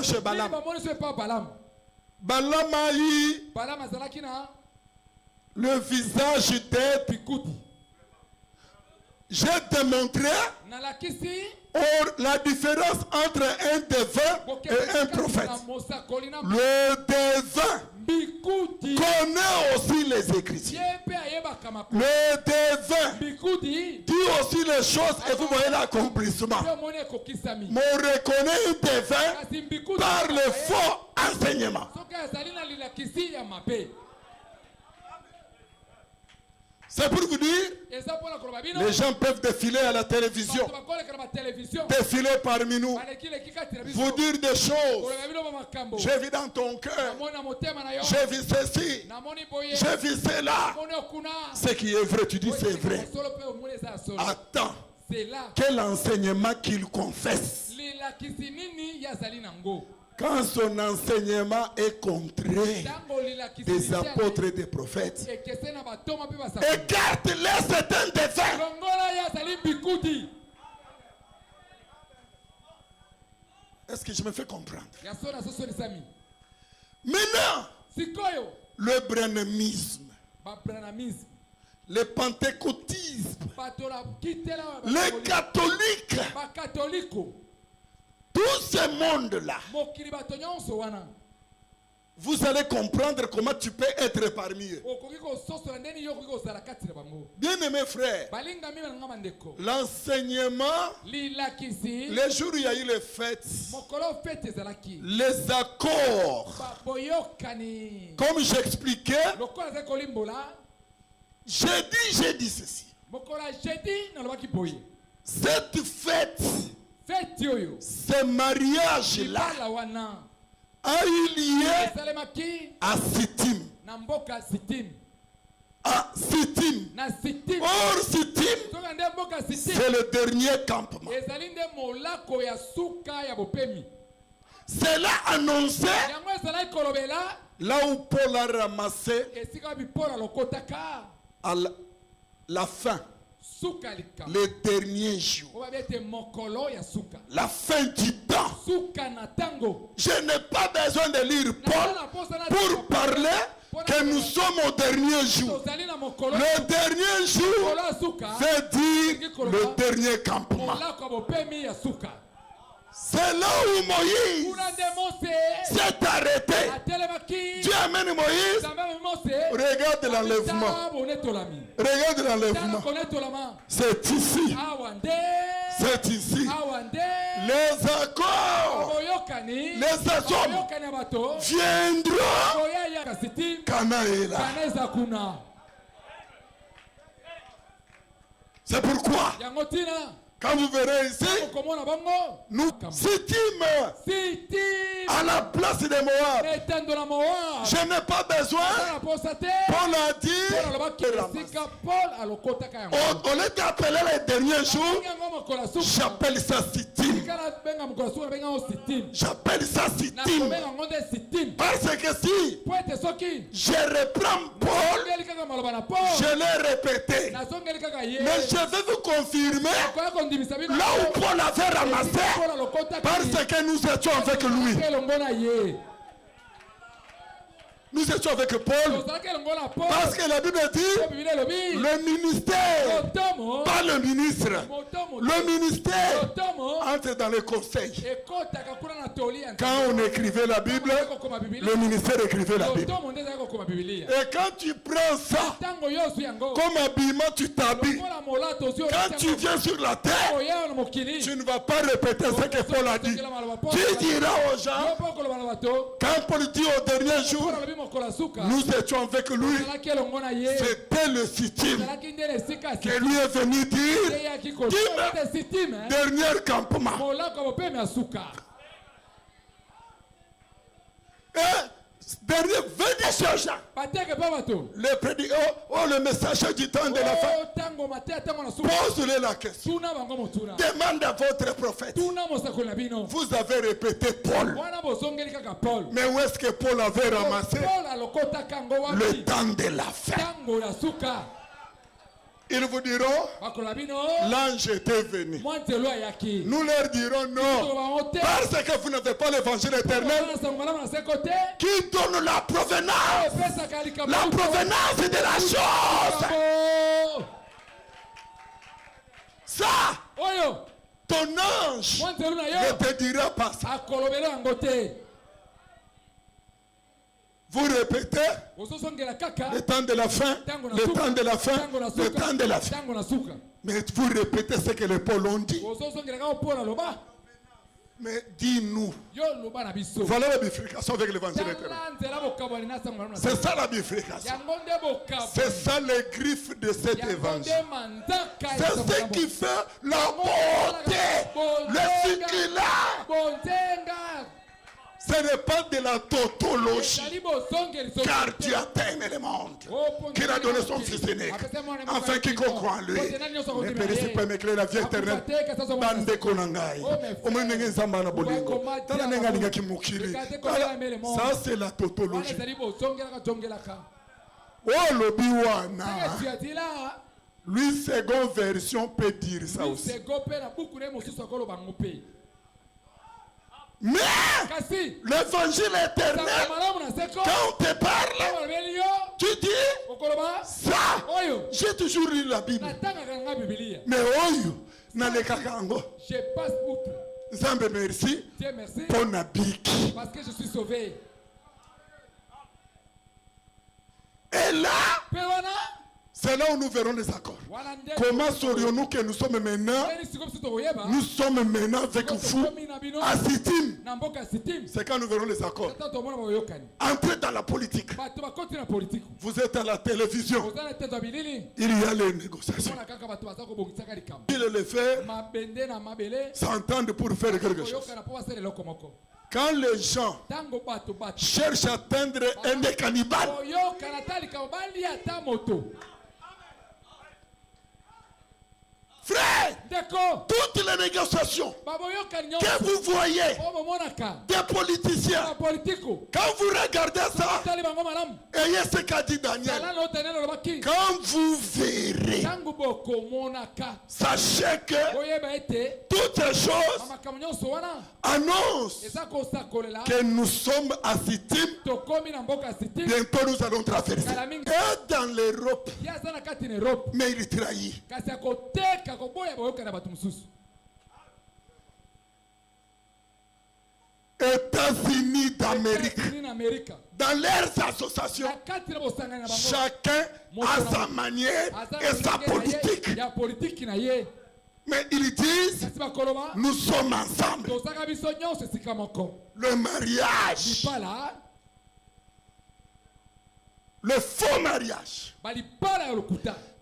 chez Balaam. Balaam a eu le visage d'être. Je te montrerai la différence entre un devin et un prophète. Le devin connaît aussi les Écritures. Le devin dit aussi les choses et vous voyez l'accomplissement. Mais on reconnaît un devin par le faux enseignement. C'est pour vous dire, les gens peuvent défiler à la télévision, défiler parmi nous, vous dire des choses. J'ai vu dans ton cœur, j'ai vu ceci, j'ai vu cela. Ce qui est vrai, tu dis c'est vrai. Attends, quel enseignement qu'il confesse. Quand son enseignement est contraire des apôtres et des prophètes, écarte-les, c'est un défunt. Est-ce que je me fais comprendre? Maintenant, le branhamisme, le pentecôtisme, les catholiques, tout ce monde-là, vous allez comprendre comment tu peux être parmi eux. Bien-aimés frères, l'enseignement, les jours où il y a eu les fêtes, les accords, comme j'expliquais, j'ai dit ceci. Cette fête, ce mariage-là a eu lieu à Sittim. À Sittim. Or Sittim, c'est le dernier campement. Cela annonçait là où Paul a ramassé à la fin. Le dernier jour, la fin du temps. Je n'ai pas besoin de lire Paul pour parler que nous sommes au dernier jour. Le dernier jour veut dire le dernier campement. C'est là où Moïse s'est arrêté. Dieu amène Moïse. Regarde l'enlèvement. Regarde l'enlèvement. C'est ici. C'est ici. Les accords, les hommes viendront. Cana est là. C'est pourquoi, quand vous verrez ici, nous Sittim à la place de Moab. Je n'ai pas besoin. Paul a dit, au lieu d'appeler les derniers jours, j'appelle ça Sittim. J'appelle ça Sittim. Parce que si je reprends Paul, je l'ai répété. Mais je vais vous confirmer là où Paul avait ramassé, parce que nous étions avec lui. Nous étions avec Paul, parce que la Bible dit le ministère, pas le ministre. Le ministère entre dans le conseil. Quand on écrivait la Bible, le ministère écrivait la Bible. Et quand tu prends ça comme habillement, tu t'habilles. Quand tu viens sur la terre, tu ne vas pas répéter ce que Paul a dit. Tu diras aux gens, quand Paul dit au dernier jour, nous étions avec lui, c'était le Sittim que lui est venu dire, dernier campement. Dernier, venez sur Jean. Le messager du temps de la fin. Pose-le la question. Demande à votre prophète. Vous avez répété Paul. Mais où est-ce que Paul avait ramassé le temps de la fin? Ils vous diront, l'ange était venu. Nous leur dirons non. Parce que vous n'avez pas l'évangile éternel qui donne la provenance. La provenance de la chose. Ça, ton ange ne te dira pas ça. Vous répétez le temps de la fin, le temps de la fin, le temps de la fin. Mais vous répétez ce que les Paul ont dit. Mais dis-nous, voilà la bifurcation avec l'évangile éternel. C'est ça la bifurcation. C'est ça les griffes de cet évangile. C'est ce qui fait la beauté, le succulent. Ce n'est pas de la tautologie, car Dieu a aimé le monde, qu'il a donné son Fils unique, afin quiconque croit en lui ne périsse pas, mais que la vie éternelle. Ça, c'est la tautologie. Oh, le biwana. Lui, seconde version peut dire ça aussi. Mais l'évangile éternel, quand on te parle, tu dis ça. J'ai toujours lu la Bible. Mais je passe outre. Zambe merci pour Nabiki. Parce que je suis sauvé. Et là, c'est là où nous verrons les accords. Comment saurions-nous que nous sommes maintenant? Nous sommes maintenant avec vous à Sittim. C'est quand nous verrons les accords. Entrez dans la politique. Vous êtes à la télévision. Il y a les négociations. Il le fait, s'entendent pour faire quelque chose. Quand les gens cherchent à atteindre un des cannibales, frère, toutes les négociations que vous voyez des politiciens, quand vous regardez ça, ayez ce qu'a dit Daniel. Quand vous verrez, sachez que toutes les choses annoncent que nous sommes à Sittim. Bientôt nous allons traverser. Et dans l'Europe, mais il trahit. États-Unis d'Amérique, dans leurs associations, chacun a sa manière et sa politique. Mais ils disent, nous sommes ensemble. Le mariage, le faux mariage.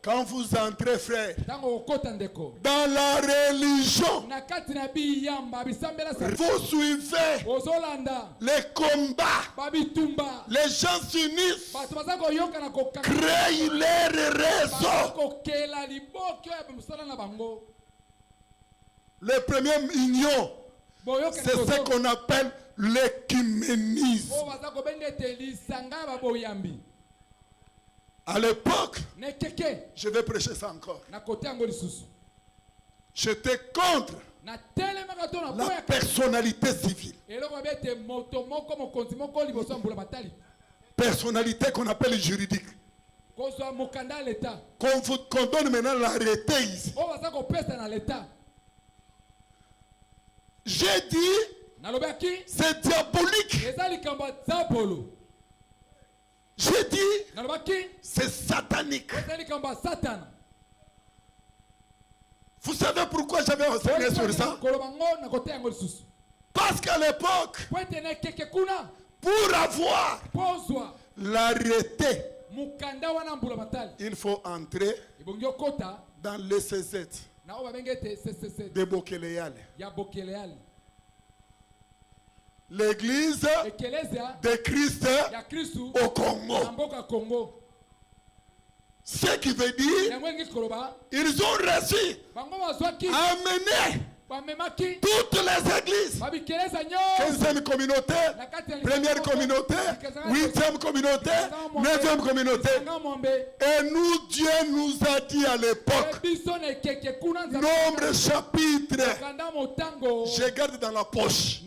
Quand vous entrez, frère, dans la religion, vous suivez les combats. Les gens s'unissent, créent leur réseau. La première union, c'est ce qu'on appelle l'écuménisme. À l'époque, je vais prêcher ça encore. J'étais contre la personnalité civile. Personnalité qu'on appelle juridique. Qu'on donne maintenant l'arrêté ici. J'ai dit, c'est diabolique. J'ai dit, c'est satanique. Vous savez pourquoi j'avais enseigné sur ça? Parce qu'à l'époque, pour avoir l'arrêté, il faut entrer dans le CZ de Bokeleyale. L'église de Christ au Congo. Ce qui veut dire, ils ont réussi à amener toutes les églises, 15e communauté, première communauté, 8e communauté, 9e communauté. Et nous, Dieu nous a dit à l'époque, nombre chapitre, je garde dans la poche,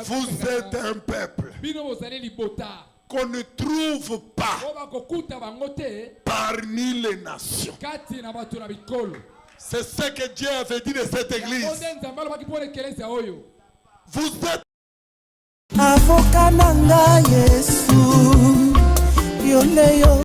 vous êtes un peuple qu'on ne trouve pas parmi les nations. C'est ce que Dieu avait dit de cette église. Vous êtes avocat nanga Yesu, yo